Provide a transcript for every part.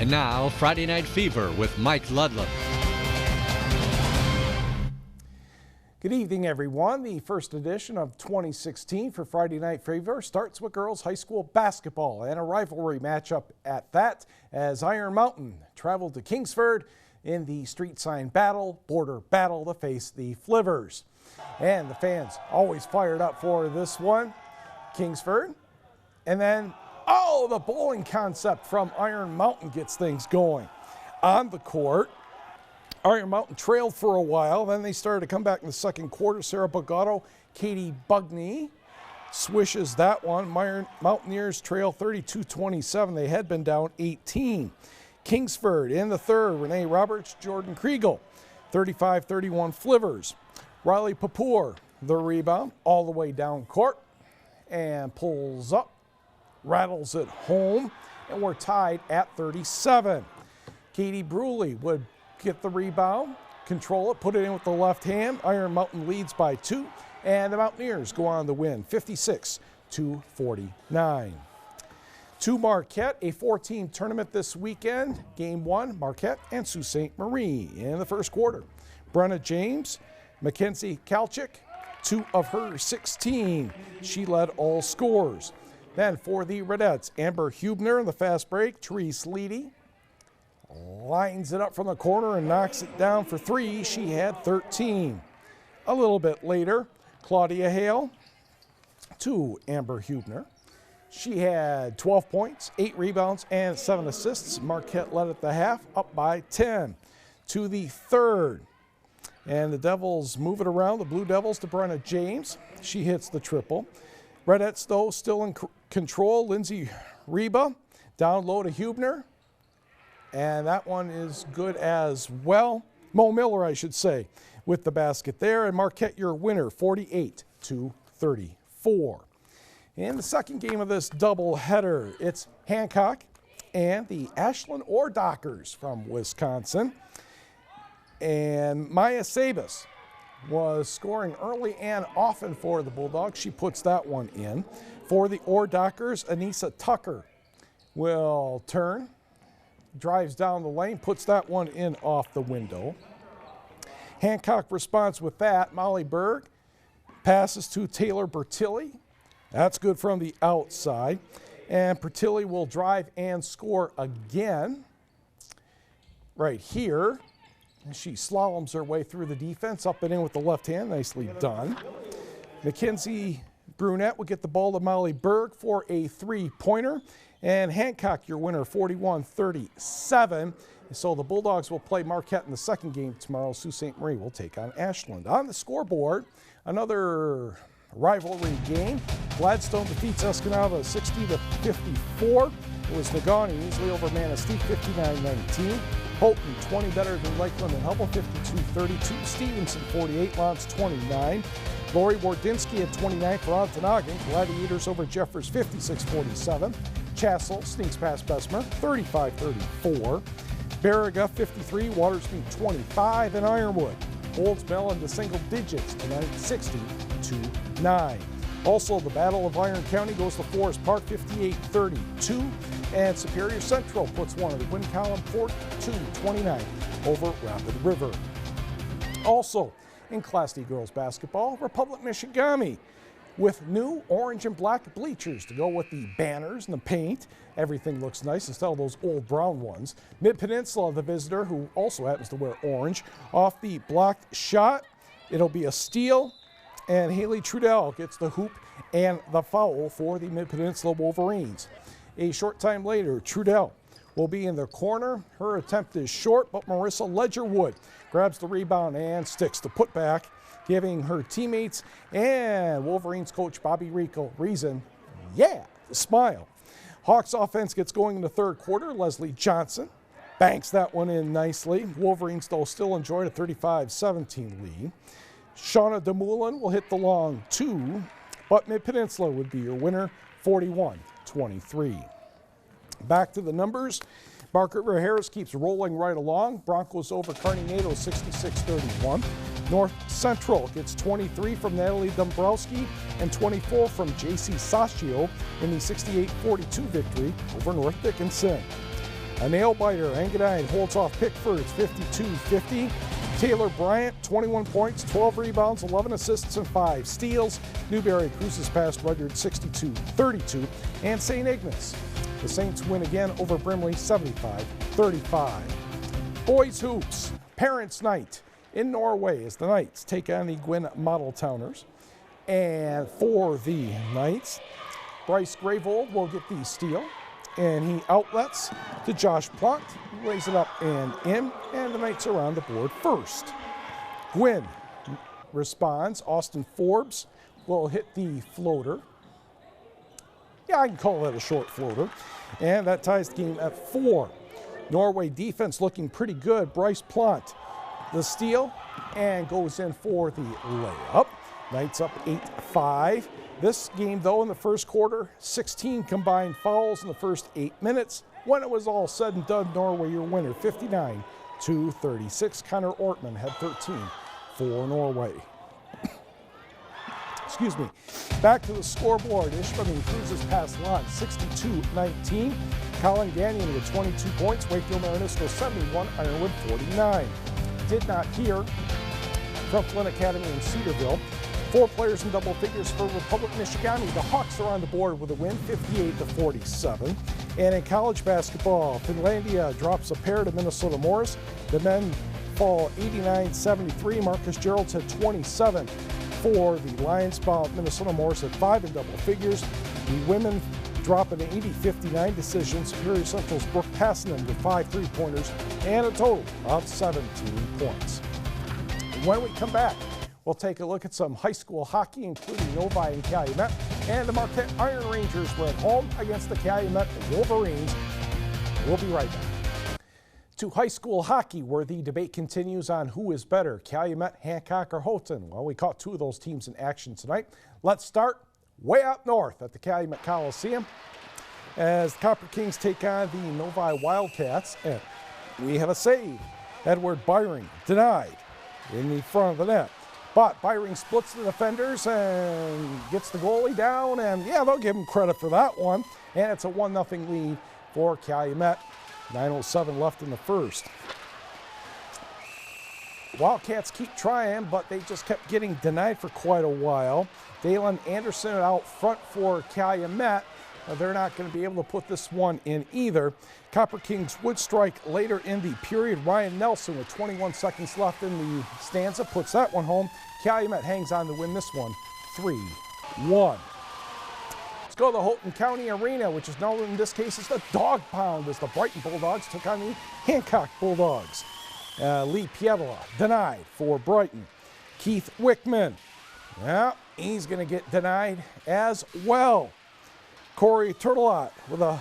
And now, Friday Night Fever with Mike Ludlam. Good evening, everyone. The first edition of 2016 for Friday Night Fever starts with girls high school basketball and a rivalry matchup at that as Iron Mountain traveled to Kingsford in the street sign battle, border battle to face the Flivvers. And the fans always fired up for this one. Kingsford. And then, the bowling concept from Iron Mountain gets things going. On the court, Iron Mountain trailed for a while, then they started to come back in the second quarter. Sarah Bogotto, Katie Bugney swishes that one. Mountaineers trail 32-27. They had been down 18. Kingsford in the third, Renee Roberts, Jordan Kriegel, 35-31 Flivvers. Riley Papour, the rebound, all the way down court, and pulls up, rattles it home, and we're tied at 37. Katie Bruley would get the rebound, control it, put it in with the left hand. Iron Mountain leads by 2, and the Mountaineers go on to win 56-49. To Marquette, a 4-team tournament this weekend. Game 1, Marquette and Sault Ste. Marie in the first quarter. Brenna James, Mackenzie Kalchik, 2 of her 16. She led all scores. Then for the Radettes, Amber Hubner in the fast break. Therese Leedy lines it up from the corner and knocks it down for 3. She had 13. A little bit later, Claudia Hale to Amber Hubner. She had 12 points, 8 rebounds, and 7 assists. Marquette led at the half, up by 10. To the third, and the Devils move it around. The Blue Devils to Brenna James. She hits the triple. Radettes, though, still in control. Lindsay Reba down low to Hubner. And that one is good as well. Mo Miller, I should say, with the basket there. And Marquette, your winner, 48-34. In the second game of this doubleheader, it's Hancock and the Ashland Ore Dockers from Wisconsin. And Maya Sabas was scoring early and often for the Bulldogs. She puts that one in. For the Ore Dockers, Anissa Tucker will turn, drives down the lane, puts that one in off the window. Hancock responds with that. Molly Berg passes to Taylor Bertilli. That's good from the outside. And Bertilli will drive and score again right here. And she slaloms her way through the defense, up and in with the left hand. Nicely done. Mackenzie Brunette will get the ball to Molly Berg for a 3-pointer. And Hancock, your winner, 41-37. So the Bulldogs will play Marquette in the second game tomorrow. Sault Ste. Marie will take on Ashland. On the scoreboard, another rivalry game. Gladstone defeats Escanaba 60-54. It was Nagani easily over Manistee 59-19. Houghton 20 better than Lakeland and Hubble 52-32. Stevenson 48, Lance 29. Lori Wardinsky at 29 for Ontonagon. Gladiators over Jeffers 56-47. Chassell sneaks past Bessemer 35-34. Barriga 53, Watersmeet 25, and Ironwood holds Mellon to single digits tonight 60-9. Also, the Battle of Iron County goes to Forest Park 58-32, and Superior Central puts one in the win column 42-29 over Rapid River. Also, in Class D girls basketball, Republic Michigami with new orange and black bleachers to go with the banners and the paint. Everything looks nice instead of those old brown ones. Mid-Peninsula, the visitor, who also happens to wear orange. Off the blocked shot, it'll be a steal, and Haley Trudell gets the hoop and the foul for the Mid-Peninsula Wolverines. A short time later, Trudell will be in the corner. Her attempt is short, but Marissa Ledgerwood grabs the rebound and sticks the putback, giving her teammates and Wolverines coach Bobby Rico reason, to smile. Hawks offense gets going in the third quarter. Leslie Johnson banks that one in nicely. Wolverines, though, still enjoyed a 35-17 lead. Shauna DeMoulin will hit the long 2, but Mid-Peninsula would be your winner, 41-23. Back to the numbers. Margaret River Harris keeps rolling right along. Broncos over Kearney NATO 66-31. North Central gets 23 from Natalie Dombrowski and 24 from J.C. Saccio in the 68-42 victory over North Dickinson. A nail-biter, Engadine holds off Pickford. It's 52-50. Taylor Bryant, 21 points, 12 rebounds, 11 assists, and 5 steals. Newberry cruises past Rudyard 62-32. And St. Ignace, the Saints win again over Brimley 75-35. Boys hoops, Parents' Night in Norway as the Knights take on the Gwyn Model Towners. And for the Knights, Bryce Gravold will get the steal. And he outlets to Josh Plant, who lays it up and in, and the Knights are on the board first. Gwyn responds. Austin Forbes will hit the floater. Yeah, I can call that a short floater. And that ties the game at 4. Norway defense looking pretty good. Bryce Plant, the steal, and goes in for the layup. Knights up 8-5. This game, though, in the first quarter, 16 combined fouls in the first 8 minutes. When it was all said and done, Norway your winner, 59-36. Connor Ortman had 13 for Norway. Excuse me. Back to the scoreboard. Ishmael cruises past Lund, 62-19. Colin Gagnon with 22 points. Wakefield Marinisco 71, Ironwood 49. Did not hear from Flint Academy in Cedarville. 4 players in double figures for Republic Michigan. The Hawks are on the board with a win, 58-47. And in college basketball, Finlandia drops a pair to Minnesota Morris. The men fall 89-73. Marcus Gerald had 27 for the Lions, while Minnesota Morris at 5 in double figures. The women drop an 80-59 decision. Superior Central's Brooke Passanen with 5 3-pointers and a total of 17 points. When we come back, we'll take a look at some high school hockey, including Novi and Calumet. And the Marquette Iron Rangers were at home against the Calumet Wolverines. We'll be right back. To high school hockey, where the debate continues on who is better, Calumet, Hancock, or Houghton. Well, we caught 2 of those teams in action tonight. Let's start way up north at the Calumet Coliseum as the Copper Kings take on the Novi Wildcats. And we have a save. Edward Byring denied in the front of the net. But Byring splits the defenders and gets the goalie down, and yeah, they'll give him credit for that one. And it's a 1-0 lead for Calumet. 9:07 left in the first. Wildcats keep trying, but they just kept getting denied for quite a while. Dalen Anderson out front for Calumet. They're not going to be able to put this one in either. Copper Kings would strike later in the period. Ryan Nelson with 21 seconds left in the stanza puts that one home. Calumet hangs on to win this one 3-1. Let's go to the Houghton County Arena, which is known in this case as the Dog Pound, as the Brighton Bulldogs took on the Hancock Bulldogs. Lee Pietola denied for Brighton. Keith Wickman, yeah, he's going to get denied as well. Corey Turtelot with a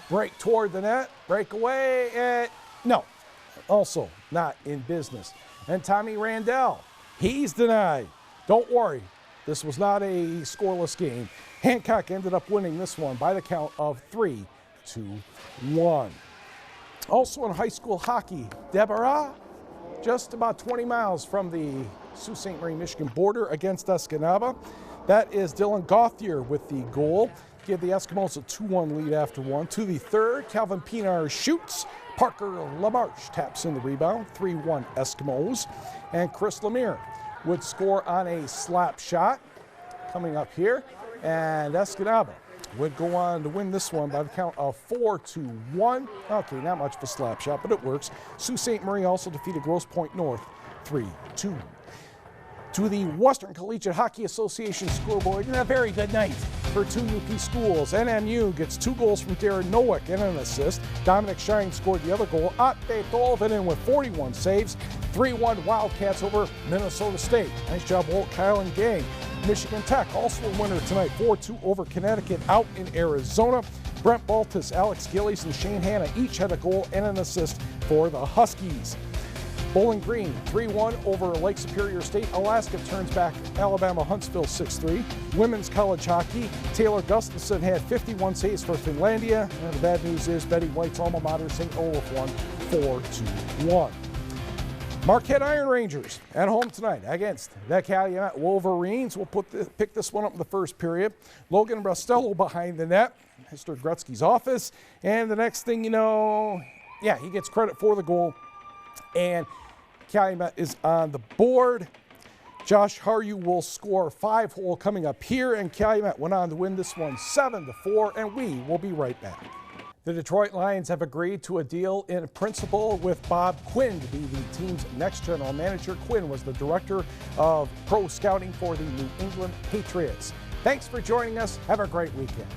break toward the net, breakaway, no, also not in business. And Tommy Randall, he's denied. Don't worry, this was not a scoreless game. Hancock ended up winning this one by the count of 3-1. Also in high school hockey, Deborah, just about 20 miles from the Sault Ste. Marie, Michigan border against Escanaba. That is Dylan Gauthier with the goal. Give the Eskimos a 2-1 lead after 1. To the third, Calvin Pinar shoots. Parker Lamarche taps in the rebound. 3-1 Eskimos. And Chris Lemire would score on a slap shot coming up here. And Escanaba would go on to win this one by the count of 4-1. Okay, not much of a slap shot, but it works. Sault Ste. Marie also defeated Grosse Pointe North 3-2. To the Western Collegiate Hockey Association scoreboard, and a very good night for 2 UP schools. NMU gets 2 goals from Darren Nowick and an assist. Dominic Shine scored the other goal. Atte Tolvanen with 41 saves. 3-1 Wildcats over Minnesota State. Nice job, Walt Kyle and gang. Michigan Tech also a winner tonight, 4-2 over Connecticut out in Arizona. Brent Baltus, Alex Gillies, and Shane Hanna each had a goal and an assist for the Huskies. Bowling Green, 3-1 over Lake Superior State. Alaska turns back Alabama Huntsville 6-3. Women's college hockey, Taylor Gustafson had 51 saves for Finlandia. And the bad news is Betty White's alma mater, St. Olaf, won 4-1. Marquette Iron Rangers at home tonight against the Calumet Wolverines. We'll pick this one up in the first period. Logan Brastello behind the net. Mr. Gretzky's office. And the next thing you know, yeah, he gets credit for the goal. And Calumet is on the board. Josh Harju will score 5-hole coming up here, and Calumet went on to win this one 7-4, and we will be right back. The Detroit Lions have agreed to a deal in principle with Bob Quinn to be the team's next general manager. Quinn was the director of pro scouting for the New England Patriots. Thanks for joining us. Have a great weekend.